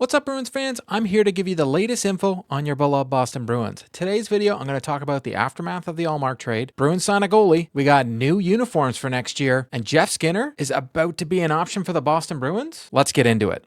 What's up, Bruins fans? I'm here to give you the latest info on your beloved Boston Bruins. Today's video, I'm going to talk about the aftermath of the Ullmark trade, Bruins sign a goalie, we got new uniforms for next year, and Jeff Skinner is about to be an option for the Boston Bruins. Let's get into it.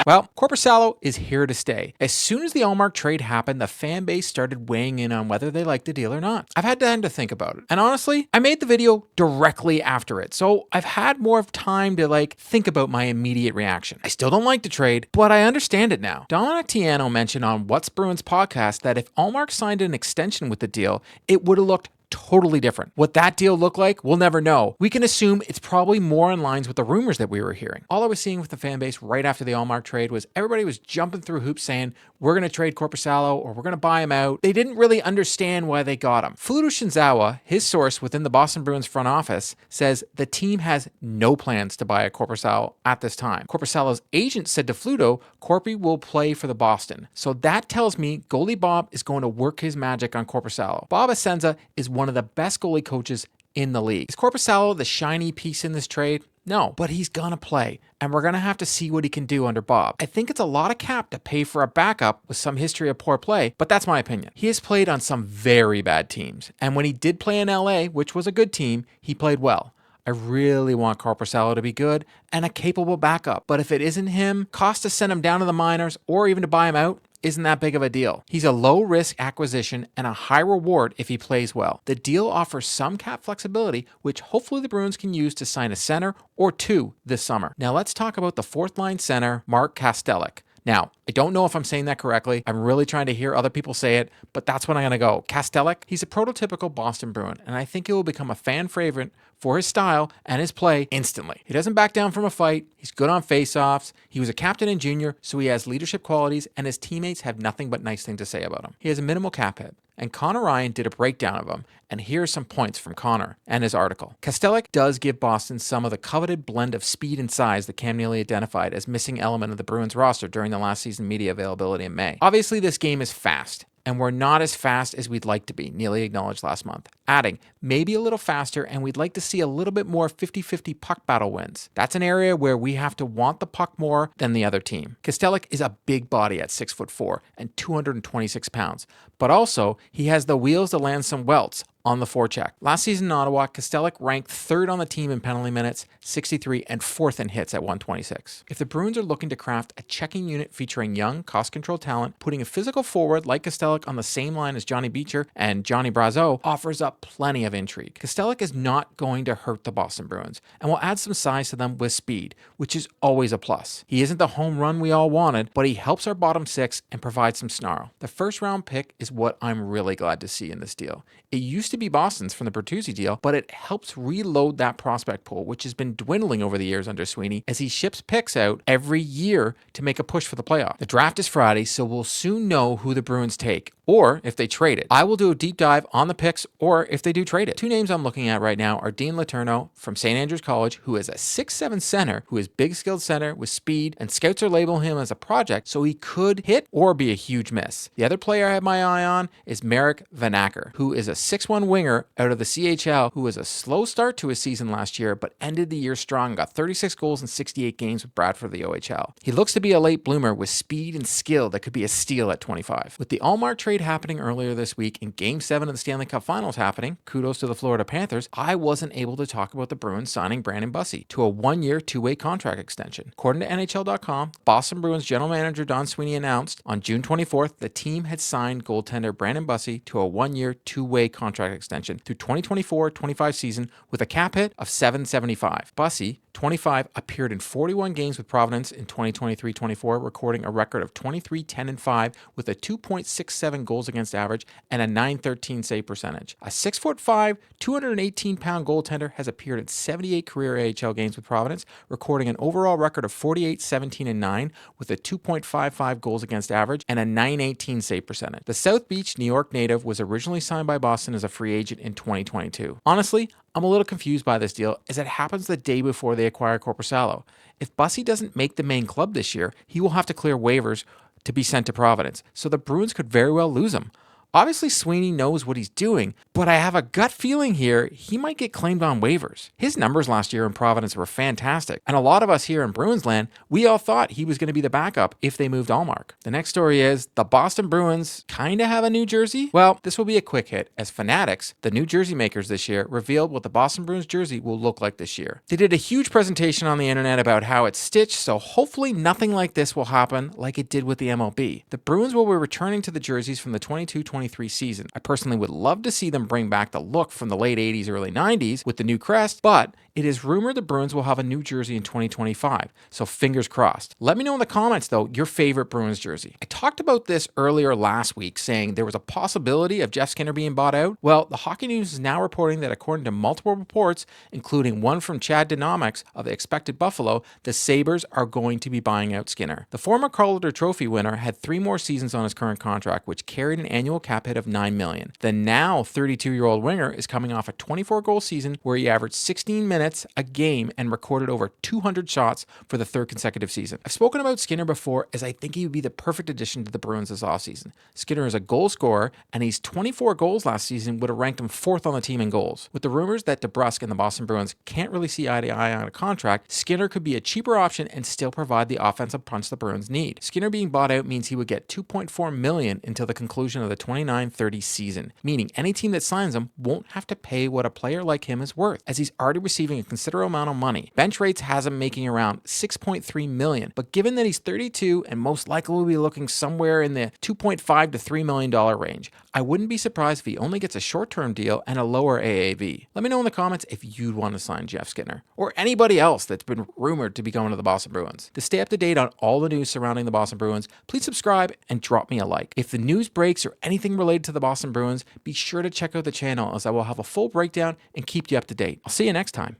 Well, Korpisalo is here to stay. As soon as the Ullmark trade happened, the fan base started weighing in on whether they liked the deal or not. I've had time to think about it. And honestly, I made the video directly after it, so I've had more of time to think about my immediate reaction. I still don't like the trade, but I understand it now. Dominic Tiano mentioned on What's Bruins podcast that if Ullmark signed an extension with the deal, it would have looked totally different. What that deal looked like, we'll never know. We can assume it's probably more in lines with the rumors that we were hearing. All I was seeing with the fan base right after the Ullmark trade was everybody was jumping through hoops saying, we're going to trade Korpisalo or we're going to buy him out. They didn't really understand why they got him. Fluto Shinzawa, his source within the Boston Bruins front office, says the team has no plans to buy a Korpisalo at this time. Korpisalo's agent said to Fluto, Korpi will play for the Boston. So that tells me goalie Bob is going to work his magic on Korpisalo. Bob Essenza is one of the best goalie coaches in the league. Is Korpisalo the shiny piece in this trade? No, but he's gonna play, and we're gonna have to see what he can do under Bob. I think it's a lot of cap to pay for a backup with some history of poor play, but that's my opinion. He has played on some very bad teams, and when he did play in LA, which was a good team, he played well. I really want Korpisalo to be good and a capable backup, but if it isn't him, cost to send him down to the minors or even to buy him out isn't that big of a deal. He's a low-risk acquisition and a high reward if he plays well. The deal offers some cap flexibility, which hopefully the Bruins can use to sign a center or two this summer. Now let's talk about the fourth-line center, Mark Kastelic. Now, I don't know if I'm saying that correctly. I'm really trying to hear other people say it, but that's when I'm going to go. Kastelic, he's a prototypical Boston Bruin, and I think he will become a fan favorite for his style and his play instantly. He doesn't back down from a fight. He's good on faceoffs. He was a captain in junior, so he has leadership qualities, and his teammates have nothing but nice things to say about him. He has a minimal cap hit. And Connor Ryan did a breakdown of him, and here are some points from Connor and his article. Kastelic does give Boston some of the coveted blend of speed and size that Cam Neely identified as missing element of the Bruins roster during the last season media availability in May. Obviously, this game is fast, and we're not as fast as we'd like to be, Neely acknowledged last month, adding, maybe a little faster, and we'd like to see a little bit more 50-50 puck battle wins. That's an area where we have to want the puck more than the other team. Kastelic is a big body at 6'4" and 226 pounds, but also he has the wheels to land some welts on the forecheck. Last season in Ottawa, Kastelic ranked third on the team in penalty minutes, 63, and fourth in hits at 126. If the Bruins are looking to craft a checking unit featuring young, cost-controlled talent, putting a physical forward like Kastelic on the same line as Johnny Beecher and Johnny Brazeau offers up plenty of intrigue. Kastelic is not going to hurt the Boston Bruins and will add some size to them with speed, which is always a plus. He isn't the home run we all wanted, but he helps our bottom six and provides some snarl. The first-round pick is what I'm really glad to see in this deal. It used to be Boston's from the Bertuzzi deal, but it helps reload that prospect pool, which has been dwindling over the years under Sweeney as he ships picks out every year to make a push for the playoff. The draft is Friday, so we'll soon know who the Bruins take, or if they trade it. I will do a deep dive on the picks, or if they do trade it. Two names I'm looking at right now are Dean Letourneau from St. Andrews College, who is a 6'7" center, who is big skilled center with speed, and scouts are labeling him as a project, so he could hit or be a huge miss. The other player I have my eye on is Marek Vanacker, who is a 6'1" winger out of the CHL, who was a slow start to his season last year, but ended the year strong, got 36 goals in 68 games with Bradford of the OHL. He looks to be a late bloomer with speed and skill that could be a steal at 25. With the Ullmark trade happening earlier this week and Game 7 of the Stanley Cup Finals happening, kudos to the Florida Panthers, I wasn't able to talk about the Bruins signing Brandon Bussi to a one-year, two-way contract extension. According to NHL.com, Boston Bruins general manager Don Sweeney announced on June 24th the team had signed goaltender Brandon Bussi to a one-year, two-way contract extension through 2024-25 season with a cap hit of $775. Bussi, 25, appeared in 41 games with Providence in 2023-24, recording a record of 23-10-5 with a 2.67 goals against average and a .913 save percentage. A 6'5", 218-pound goaltender has appeared in 78 career AHL games with Providence, recording an overall record of 48-17-9 with a 2.55 goals against average and a .918 save percentage. The South Beach, New York native was originally signed by Boston as a free agent in 2022. Honestly, I'm a little confused by this deal as it happens the day before they acquire Korpisalo. If Bussi doesn't make the main club this year, he will have to clear waivers to be sent to Providence, so the Bruins could very well lose him. Obviously, Sweeney knows what he's doing, but I have a gut feeling here he might get claimed on waivers. His numbers last year in Providence were fantastic, and a lot of us here in Bruins land, we all thought he was going to be the backup if they moved Ullmark. The next story is the Boston Bruins kind of have a new jersey. Well, this will be a quick hit, as Fanatics, the new jersey makers this year, revealed what the Boston Bruins jersey will look like this year. They did a huge presentation on the internet about how it's stitched, so hopefully nothing like this will happen like it did with the MLB. The Bruins will be returning to the jerseys from the 22-23 season. I personally would love to see them bring back the look from the late 80s, early 90s with the new crest, but it is rumored the Bruins will have a new jersey in 2025, so fingers crossed. Let me know in the comments, though, your favorite Bruins jersey. I talked about this earlier last week, saying there was a possibility of Jeff Skinner being bought out. Well, the Hockey News is now reporting that according to multiple reports, including one from Chad Dynamics of the Expected Buffalo, the Sabres are going to be buying out Skinner. The former Calder Trophy winner had 3 more seasons on his current contract, which carried an annual cap hit of $9 million. The now 32-year-old winger is coming off a 24-goal season where he averaged 16 minutes a game and recorded over 200 shots for the 3rd consecutive season. I've spoken about Skinner before, as I think he would be the perfect addition to the Bruins this offseason. Skinner is a goal scorer, and his 24 goals last season would have ranked him 4th on the team in goals. With the rumors that DeBrusk and the Boston Bruins can't really see eye to eye on a contract, Skinner could be a cheaper option and still provide the offensive punch the Bruins need. Skinner being bought out means he would get $2.4 million until the conclusion of the 29-30 season, meaning any team that signs him won't have to pay what a player like him is worth, as he's already receiving a considerable amount of money. Bench rates has him making around $6.3 million, but given that he's 32 and most likely will be looking somewhere in the $2.5 to $3 million range, I wouldn't be surprised if he only gets a short-term deal and a lower AAV. Let me know in the comments if you'd want to sign Jeff Skinner, or anybody else that's been rumored to be going to the Boston Bruins. To stay up to date on all the news surrounding the Boston Bruins, please subscribe and drop me a like. If the news breaks or anything related to the Boston Bruins, be sure to check out the channel, as I will have a full breakdown and keep you up to date. I'll see you next time.